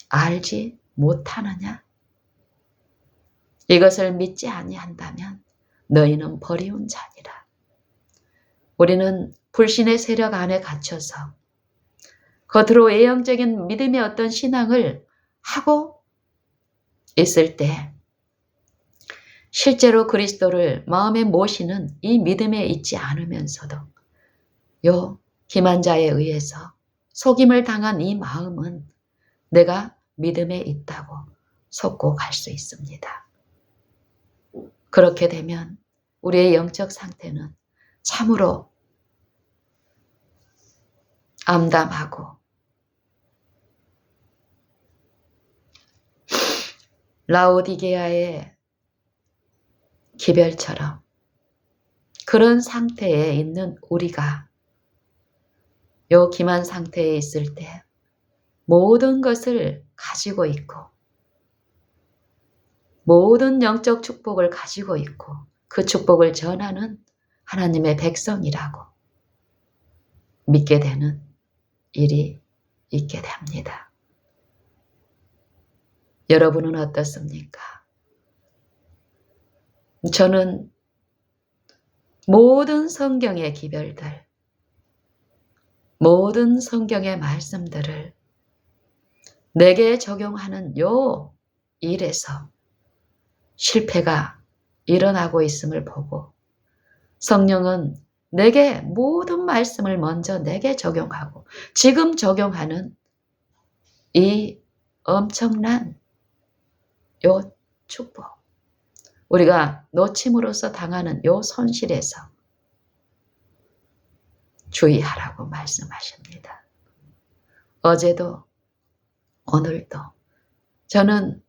알지 못하느냐? 이것을 믿지 아니한다면 너희는 버리운 자니라. 우리는 불신의 세력 안에 갇혀서 겉으로 외형적인 믿음의 어떤 신앙을 하고 있을 때 실제로 그리스도를 마음에 모시는 이 믿음에 있지 않으면서도 요 기만자에 의해서 속임을 당한 이 마음은 내가 믿음에 있다고 속고 갈 수 있습니다. 그렇게 되면 우리의 영적 상태는 참으로 암담하고 라오디게아의 기별처럼 그런 상태에 있는 우리가 요 기만 상태에 있을 때 모든 것을 가지고 있고 모든 영적 축복을 가지고 있고 그 축복을 전하는 하나님의 백성이라고 믿게 되는 일이 있게 됩니다. 여러분은 어떻습니까? 저는 모든 성경의 기별들, 모든 성경의 말씀들을 내게 적용하는 요 일에서 실패가 일어나고 있음을 보고 성령은 내게 모든 말씀을 먼저 내게 적용하고 지금 적용하는 이 엄청난 요 축복, 우리가 놓침으로써 당하는 요 손실에서 주의하라고 말씀하십니다. 어제도 오늘도 저는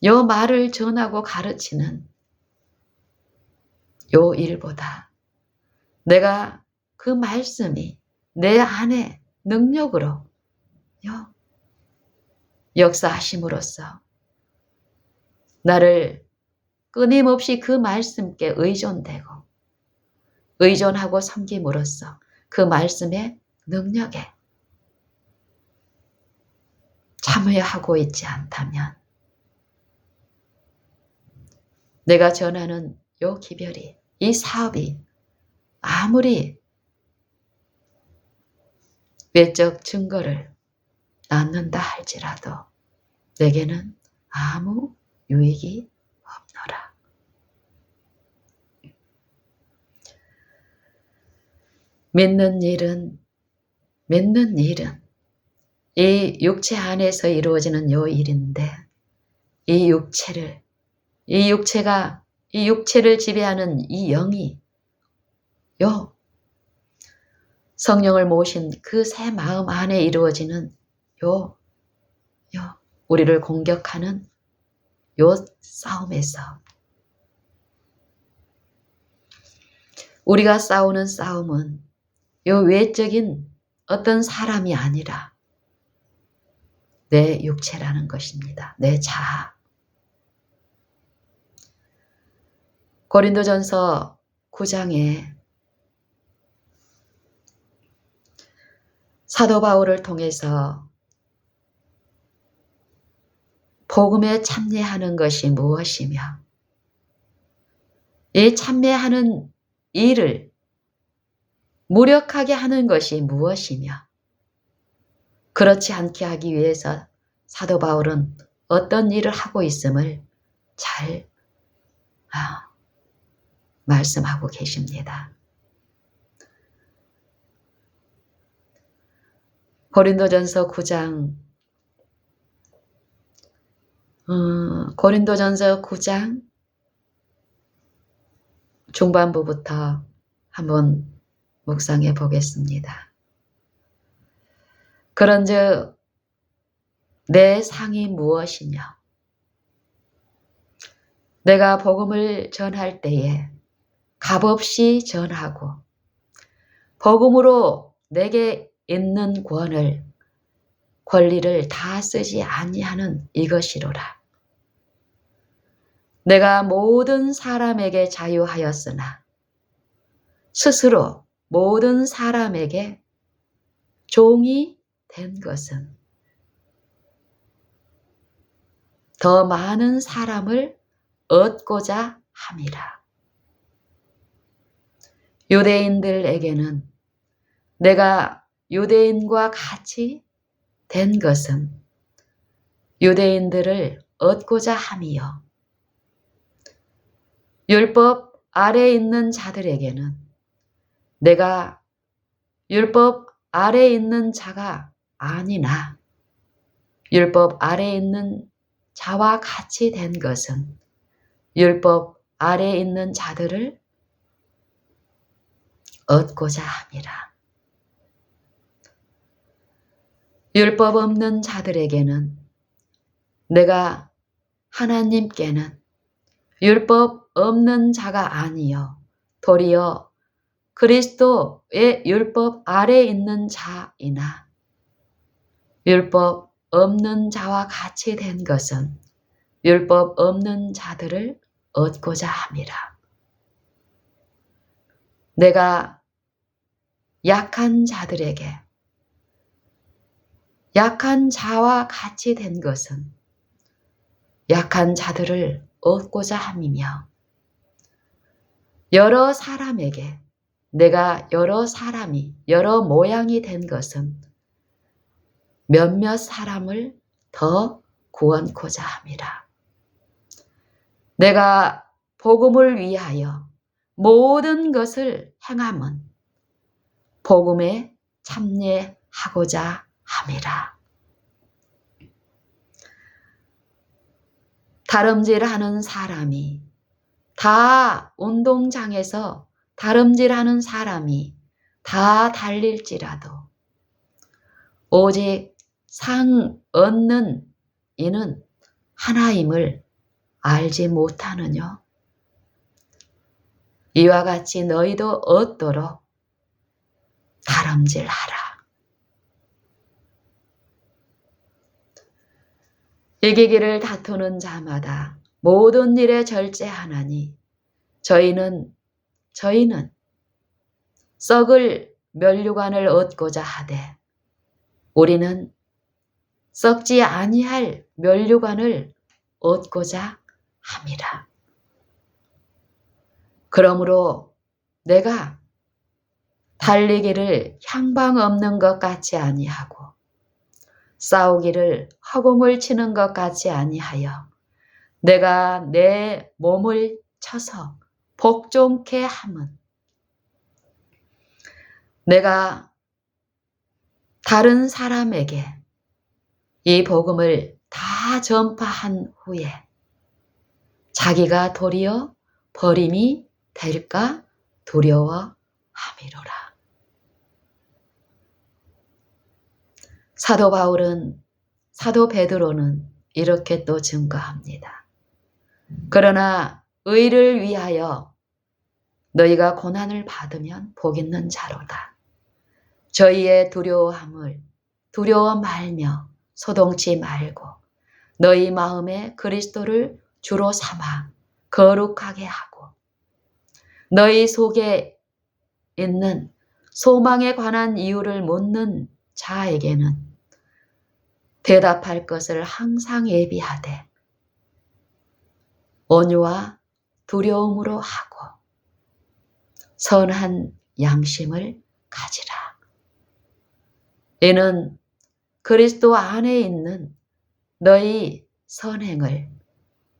요 말을 전하고 가르치는 요 일보다 내가 그 말씀이 내 안에 능력으로 역사하심으로써 나를 끊임없이 그 말씀께 의존하고 섬김으로써 그 말씀의 능력에 참여하고 있지 않다면 내가 전하는 요 기별이, 이 사업이 아무리 외적 증거를 낳는다 할지라도 내게는 아무 유익이 없노라. 믿는 일은 이 육체 안에서 이루어지는 요 일인데 이 육체를 지배하는 이 영이 요 성령을 모신 그 새 마음 안에 이루어지는 요 우리를 공격하는 요 싸움에서 우리가 싸우는 싸움은 요 외적인 어떤 사람이 아니라 내 육체라는 것입니다. 내 자아. 고린도전서 9장에 사도 바울을 통해서 복음에 참여하는 것이 무엇이며 이 참여하는 일을 무력하게 하는 것이 무엇이며 그렇지 않게 하기 위해서 사도 바울은 어떤 일을 하고 있음을 잘 말씀하고 계십니다. 고린도전서 9장 중반부부터 한번 묵상해 보겠습니다. 그런즉 내 상이 무엇이냐? 내가 복음을 전할 때에 값없이 전하고 복음으로 내게 있는 권리를 다 쓰지 아니하는 이것이로라. 내가 모든 사람에게 자유하였으나 스스로 모든 사람에게 종이 된 것은 더 많은 사람을 얻고자 함이라. 유대인들에게는 내가 유대인과 같이 된 것은 유대인들을 얻고자 함이요. 율법 아래 있는 자들에게는 내가 율법 아래 있는 자가 아니나 율법 아래 있는 자와 같이 된 것은 율법 아래 있는 자들을 얻고자 함이라. 율법 없는 자들에게는 내가 하나님께는 율법 없는 자가 아니요 도리어 그리스도의 율법 아래 있는 자이나 율법 없는 자와 같이 된 것은 율법 없는 자들을 얻고자 함이라. 내가 약한 자들에게 약한 자와 같이 된 것은 약한 자들을 얻고자 함이며 여러 사람에게 내가 여러 모양이 된 것은 몇몇 사람을 더 구원코자 함이라. 내가 복음을 위하여 모든 것을 행함은 복음에 참여하고자 함이라. 다름질하는 사람이 다 운동장에서 다름질하는 사람이 다 달릴지라도 오직 상 얻는 이는 하나임을 알지 못하느뇨. 이와 같이 너희도 얻도록 다름질하라. 이기기를 다투는 자마다 모든 일에 절제하나니 저희는 썩을 면류관을 얻고자 하되 우리는 썩지 아니할 면류관을 얻고자 함이라. 그러므로 내가 달리기를 향방 없는 것 같지 아니하고 싸우기를 허공을 치는 것 같지 아니하여 내가 내 몸을 쳐서 복종케 함은 내가 다른 사람에게 이 복음을 다 전파한 후에 자기가 도리어 버림이 될까 두려워함이로라. 사도 바울은, 사도 베드로는 이렇게 또 증거합니다. 그러나 의를 위하여 너희가 고난을 받으면 복 있는 자로다. 저희의 두려워함을 두려워 말며 소동치 말고 너희 마음에 그리스도를 주로 삼아 거룩하게 하고 너희 속에 있는 소망에 관한 이유를 묻는 자에게는 대답할 것을 항상 예비하되 온유와 두려움으로 하고 선한 양심을 가지라. 이는 그리스도 안에 있는 너희 선행을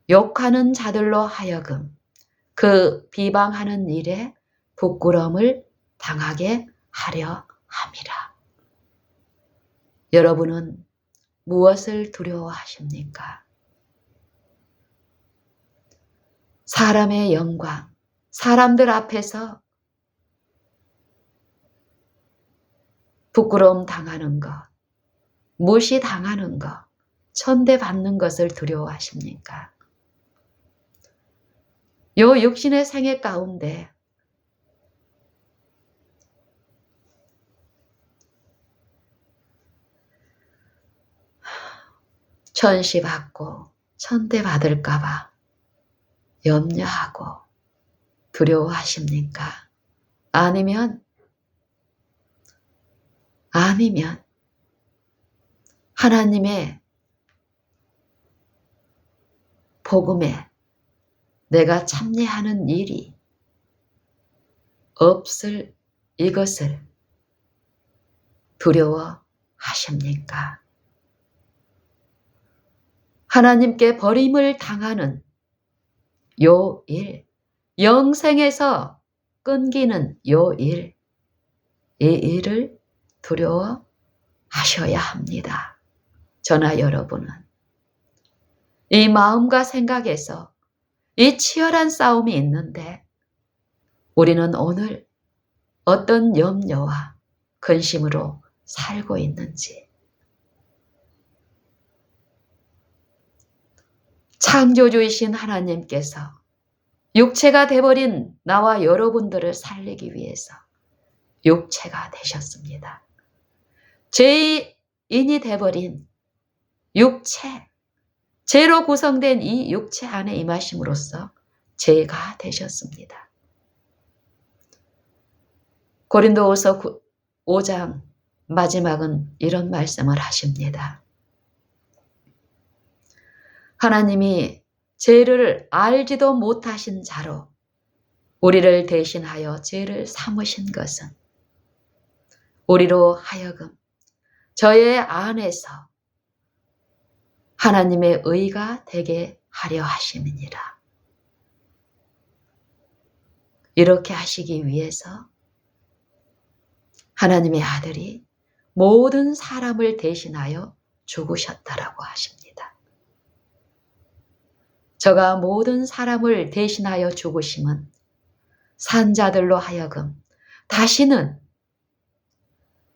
욕하는 자들로 하여금 그 비방하는 일에 부끄러움을 당하게 하려 함이라. 여러분은 무엇을 두려워하십니까? 사람의 영광, 사람들 앞에서 부끄러움 당하는 것, 무시당하는 것, 천대받는 것을 두려워하십니까? 요 육신의 생애 가운데 천시받고 천대받을까 봐 염려하고 두려워하십니까? 아니면 하나님의 복음에 내가 참여하는 일이 없을 이것을 두려워하십니까? 하나님께 버림을 당하는 요 일, 영생에서 끊기는 요 일, 이 일을 두려워하셔야 합니다. 저나 여러분은 이 마음과 생각에서 이 치열한 싸움이 있는데 우리는 오늘 어떤 염려와 근심으로 살고 있는지, 창조주이신 하나님께서 육체가 돼버린 나와 여러분들을 살리기 위해서 육체가 되셨습니다. 죄인이 돼버린 육체, 죄로 구성된 이 육체 안에 임하심으로써 죄가 되셨습니다. 고린도후서 5장 마지막은 이런 말씀을 하십니다. 하나님이 죄를 알지도 못하신 자로 우리를 대신하여 죄를 삼으신 것은 우리로 하여금 저의 안에서 하나님의 의가 되게 하려 하심이니라. 이렇게 하시기 위해서 하나님의 아들이 모든 사람을 대신하여 죽으셨다라고 하십니다. 저가 모든 사람을 대신하여 죽으심은 산자들로 하여금 다시는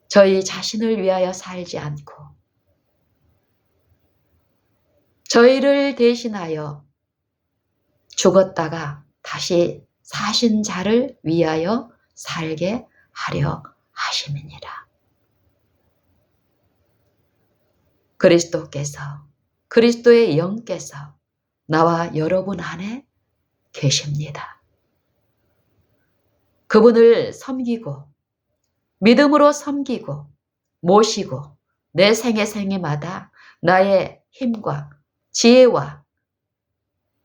저희 자신을 위하여 살지 않고 저희를 대신하여 죽었다가 다시 사신 자를 위하여 살게 하려 하심이니라. 그리스도께서, 그리스도의 영께서 나와 여러분 안에 계십니다. 그분을 섬기고 믿음으로 섬기고 모시고 내 생애마다 나의 힘과 지혜와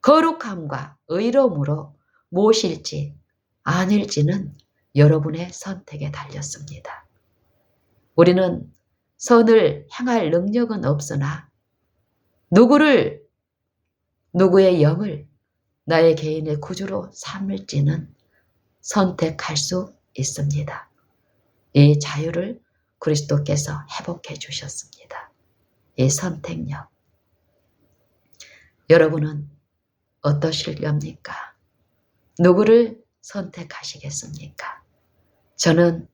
거룩함과 의로움으로 모실지 아닐지는 여러분의 선택에 달렸습니다. 우리는 선을 향할 능력은 없으나 누구의 영을 나의 개인의 구주로 삼을지는 선택할 수 있습니다. 이 자유를 그리스도께서 회복해 주셨습니다. 이 선택력. 여러분은 어떠실렵니까? 누구를 선택하시겠습니까? 저는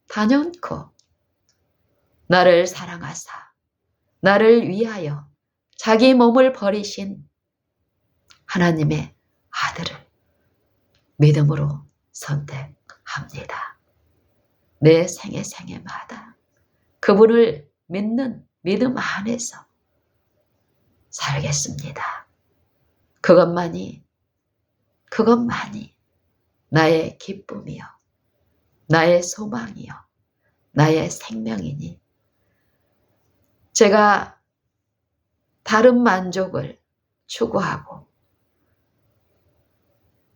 단연코 나를 사랑하사 나를 위하여 자기 몸을 버리신 하나님의 아들을 믿음으로 선택합니다. 내 생애마다 그분을 믿는 믿음 안에서 살겠습니다. 그것만이 나의 기쁨이요, 나의 소망이요, 나의 생명이니 제가 다른 만족을 추구하고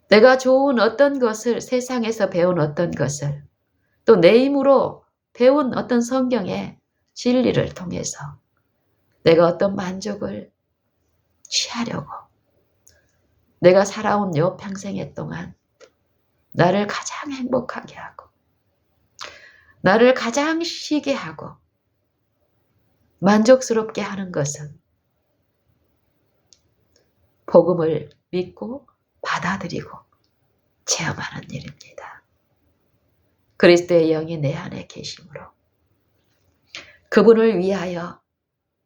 내가 좋은 어떤 것을, 세상에서 배운 어떤 것을, 또 내 힘으로 배운 어떤 성경의 진리를 통해서 내가 어떤 만족을 취하려고 내가 살아온 요 평생의 동안 나를 가장 행복하게 하고 나를 가장 쉬게 하고 만족스럽게 하는 것은 복음을 믿고 받아들이고 체험하는 일입니다. 그리스도의 영이 내 안에 계심으로 그분을 위하여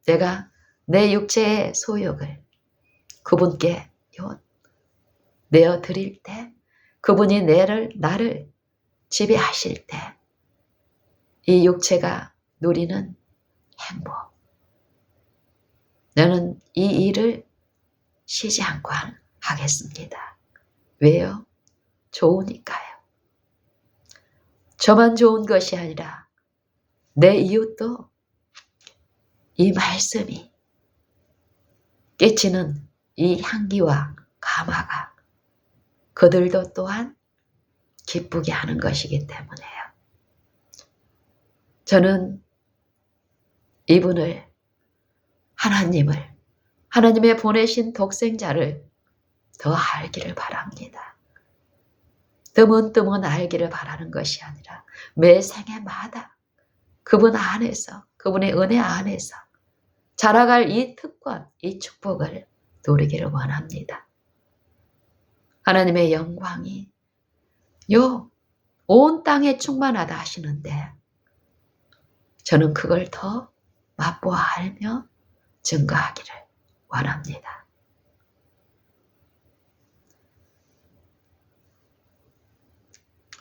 내가 내 육체의 소욕을 그분께 내어드릴 때, 그분이 나를 지배하실 때 이 육체가 누리는 행복, 나는 이 일을 쉬지 않고 하겠습니다. 왜요? 좋으니까요. 저만 좋은 것이 아니라 내 이웃도 이 말씀이 깨치는 이 향기와 감화가 그들도 또한 기쁘게 하는 것이기 때문에요. 저는 이분을, 하나님의 보내신 독생자를 더 알기를 바랍니다. 뜨문뜨문 알기를 바라는 것이 아니라 매 생애마다 그분 안에서, 그분의 은혜 안에서 자라갈 이 특권, 이 축복을 누리기를 원합니다. 하나님의 영광이 온 땅에 충만하다 하시는데 저는 그걸 더 맛보아 알며 증거하기를 원합니다.